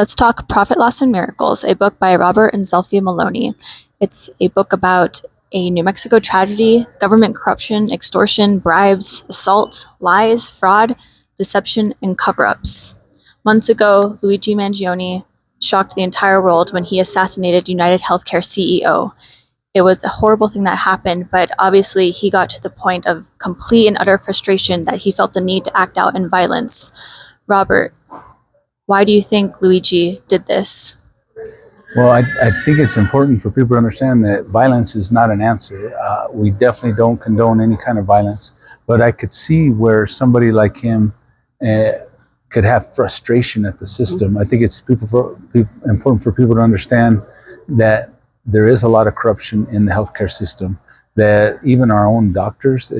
Let's talk Profit, Loss, and Miracles, a book by Robert and Zelphia Maloney. It's a book about a New Mexico tragedy, government corruption, extortion, bribes, assault, lies, fraud, deception, and cover-ups. Months ago, Luigi Mangione shocked the entire world when he assassinated United Healthcare CEO. It was a horrible thing that happened, but obviously he got to the point of complete and utter frustration that he felt the need to act out in violence. Robert, why do you think Luigi did this? Well, I think it's important for people to understand that violence is not an answer. We definitely don't condone any kind of violence, but I could see where somebody like him could have frustration at the system. I think it's important for people to understand that there is a lot of corruption in the healthcare system, that even our own doctors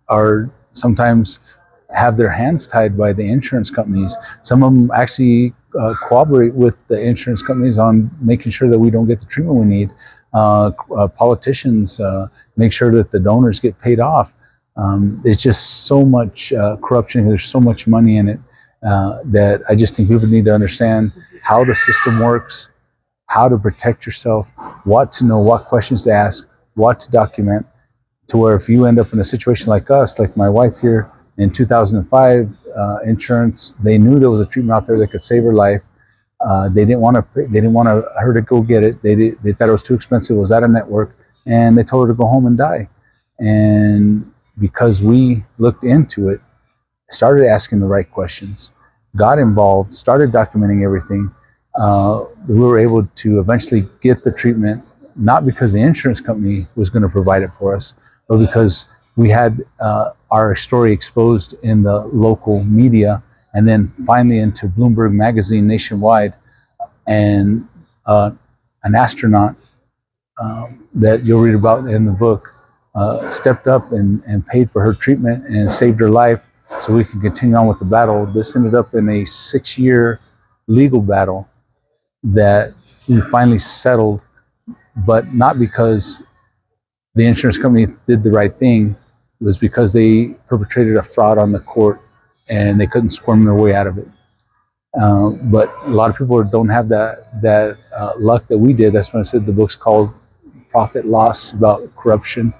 are sometimes have their hands tied by the insurance companies. Some of them actually cooperate with the insurance companies on making sure that we don't get the treatment we need. Politicians make sure that the donors get paid off. It's just so much corruption. There's so much money in it that I just think people need to understand how the system works, how to protect yourself, what to know, what questions to ask, what to document, to where if you end up in a situation like us, like my wife here, in 2005, insurance, they knew there was a treatment out there that could save her life. They didn't want her to go get it. They thought it was too expensive. It was out of network, and they told her to go home and die. And because we looked into it, started asking the right questions, got involved, started documenting everything, we were able to eventually get the treatment, not because the insurance company was going to provide it for us, but because we had our story exposed in the local media, and then finally into Bloomberg magazine nationwide. And an astronaut that you'll read about in the book stepped up and paid for her treatment and saved her life so we can continue on with the battle. This ended up in a 6-year legal battle that we finally settled, but not because the insurance company did the right thing. It was because they perpetrated a fraud on the court and they couldn't squirm their way out of it. But a lot of people don't have that luck that we did. That's when I said the book's called Profit, Loss, about corruption,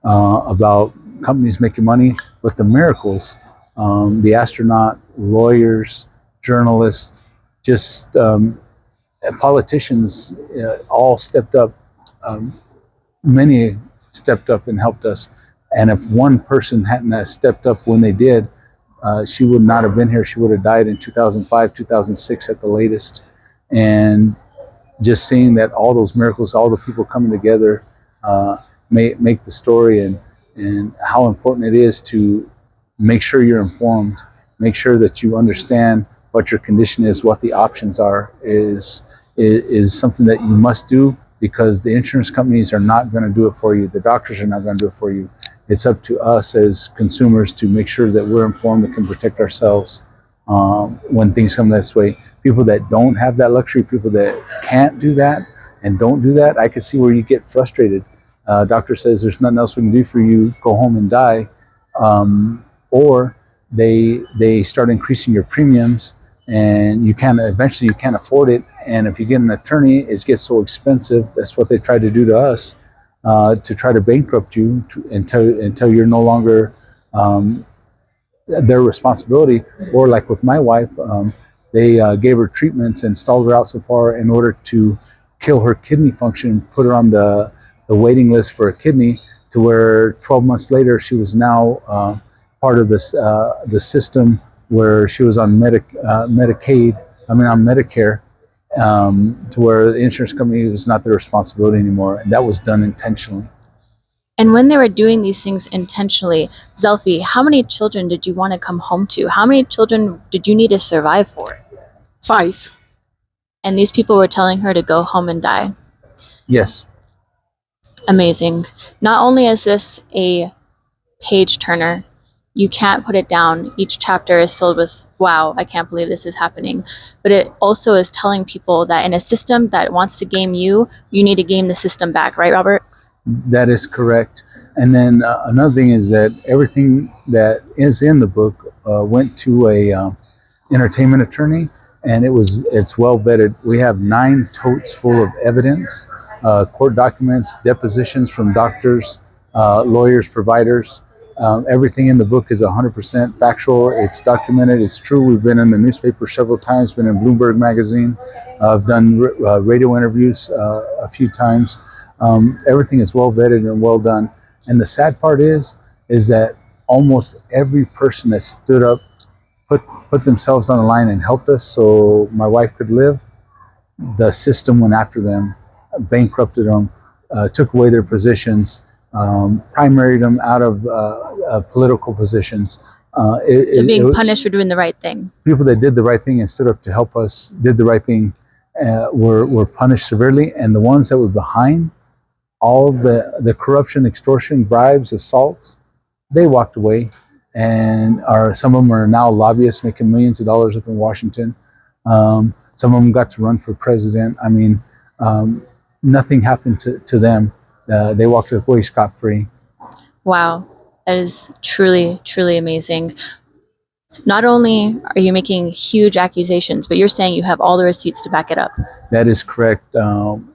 about companies making money, but the miracles, the astronaut, lawyers, journalists, just politicians all stepped up. Many stepped up and helped us. And if one person hadn't stepped up when they did, she would not have been here. She would have died in 2005, 2006 at the latest. And just seeing that all those miracles, all the people coming together, make the story, and how important it is to make sure you're informed, make sure that you understand what your condition is, what the options are, is something that you must do, because the insurance companies are not going to do it for you. The doctors are not going to do it for you. It's up to us as consumers to make sure that we're informed and can protect ourselves when things come this way. People that don't have that luxury, people that can't do that and don't do that, I can see where you get frustrated. Doctor says there's nothing else we can do for you, go home and die. Or they start increasing your premiums, and eventually you can't afford it. And if you get an attorney, it gets so expensive. That's what they tried to do to us, to try to bankrupt you until you're no longer their responsibility. Or like with my wife, they gave her treatments and stalled her out so far in order to kill her kidney function, put her on the waiting list for a kidney, to where 12 months later she was now part of the system where she was on Medicare, to where the insurance company was not their responsibility anymore, and that was done intentionally. And when they were doing these things intentionally, Zelphie, how many children did you want to come home to? How many children did you need to survive for? 5. And these people were telling her to go home and die. Yes. Amazing. Not only is this a page turner, you can't put it down. Each chapter is filled with, wow, I can't believe this is happening. But it also is telling people that in a system that wants to game you, you need to game the system back. Right, Robert? That is correct. And then another thing is that everything that is in the book went to a entertainment attorney, and it's well vetted. We have 9 totes full of evidence, court documents, depositions from doctors, lawyers, providers. Everything in the book is 100% factual. It's documented. It's true. We've been in the newspaper several times. Been in Bloomberg magazine. I've done radio interviews a few times. Everything is well vetted and well done. And the sad part is that almost every person that stood up, put themselves on the line and helped us so my wife could live, the system went after them, bankrupted them, took away their positions, primaried them out of political positions. So being punished for doing the right thing. People that did the right thing and stood up to help us, did the right thing, were punished severely, and the ones that were behind all the corruption, extortion, bribes, assaults, they walked away, and some of them are now lobbyists making millions of dollars up in Washington. Some of them got to run for president. I mean, nothing happened to them. They walked away scot-free. Wow, that is truly, truly amazing. So not only are you making huge accusations, but you're saying you have all the receipts to back it up. That is correct.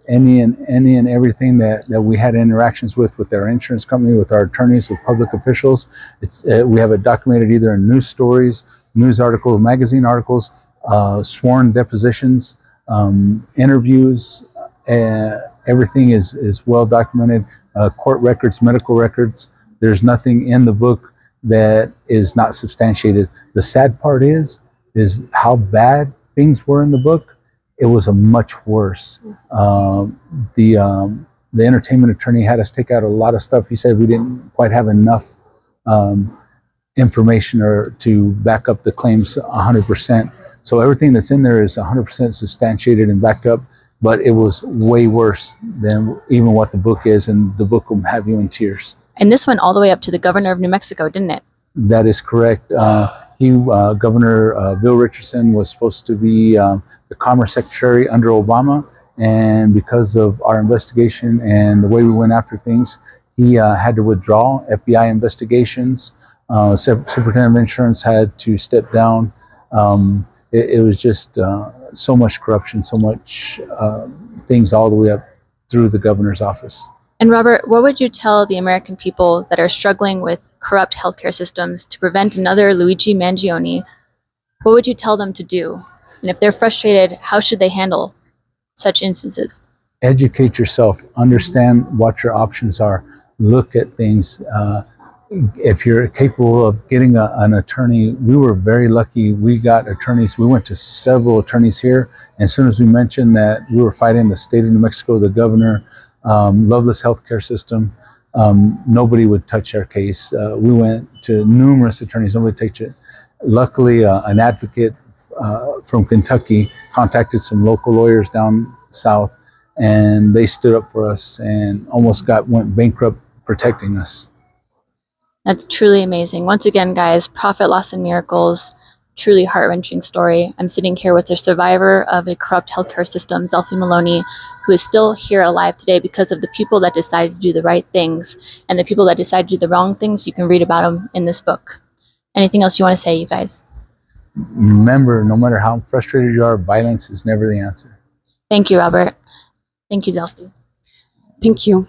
Any and everything that we had interactions with our insurance company, with our attorneys, with public officials, we have it documented either in news stories, news articles, magazine articles, sworn depositions, interviews. Everything is well documented. Court records, medical records. There's nothing in the book that is not substantiated. The sad part is how bad things were in the book. It was a much worse. The entertainment attorney had us take out a lot of stuff. He said we didn't quite have enough information or to back up the claims 100%. So everything that's in there is 100% substantiated and backed up. But it was way worse than even what the book is, and the book will have you in tears. And this went all the way up to the governor of New Mexico, didn't it? That is correct. Governor Bill Richardson was supposed to be the Commerce Secretary under Obama, and because of our investigation and the way we went after things, he had to withdraw FBI investigations. Superintendent of Insurance had to step down. It was just so much corruption, so much things all the way up through the governor's office. And Robert, what would you tell the American people that are struggling with corrupt healthcare systems to prevent another Luigi Mangione? What would you tell them to do? And if they're frustrated, how should they handle such instances? Educate yourself, understand what your options are, look at things. If you're capable of getting an attorney, we were very lucky. We got attorneys. We went to several attorneys here. And as soon as we mentioned that we were fighting the state of New Mexico, the governor, loveless healthcare system, nobody would touch our case. We went to numerous attorneys. Nobody touched it. Luckily, an advocate from Kentucky contacted some local lawyers down south, and they stood up for us and almost went bankrupt protecting us. That's truly amazing. Once again, guys, Profit, Loss, and Miracles, truly heart-wrenching story. I'm sitting here with a survivor of a corrupt healthcare system, Zelfie Maloney, who is still here alive today because of the people that decided to do the right things, and the people that decided to do the wrong things. You can read about them in this book. Anything else you want to say, you guys? Remember, no matter how frustrated you are, violence is never the answer. Thank you, Robert. Thank you, Zelfie. Thank you.